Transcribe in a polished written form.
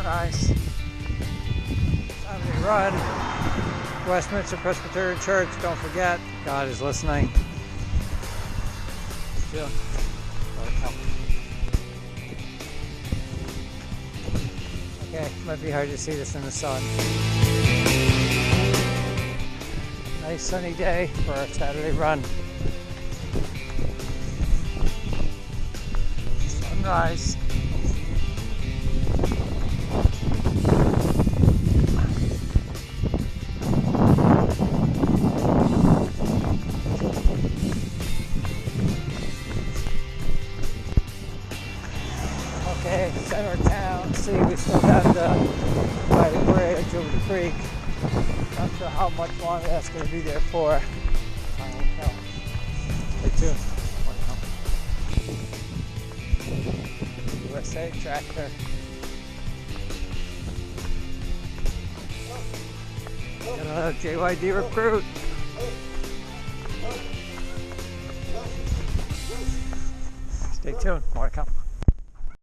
sunrise. Saturday run. Westminster Presbyterian Church. Don't forget, God is listening. Still, welcome. Okay, might be hard to see this in the sun. Nice sunny day for our Saturday run. Sunrise. Okay, center of town. See, we still got the IPray over the creek. Not sure how much longer that's going to be there for. I don't know. Stay tuned. USA tractor. Got another JYD recruit. Stay tuned. More to come.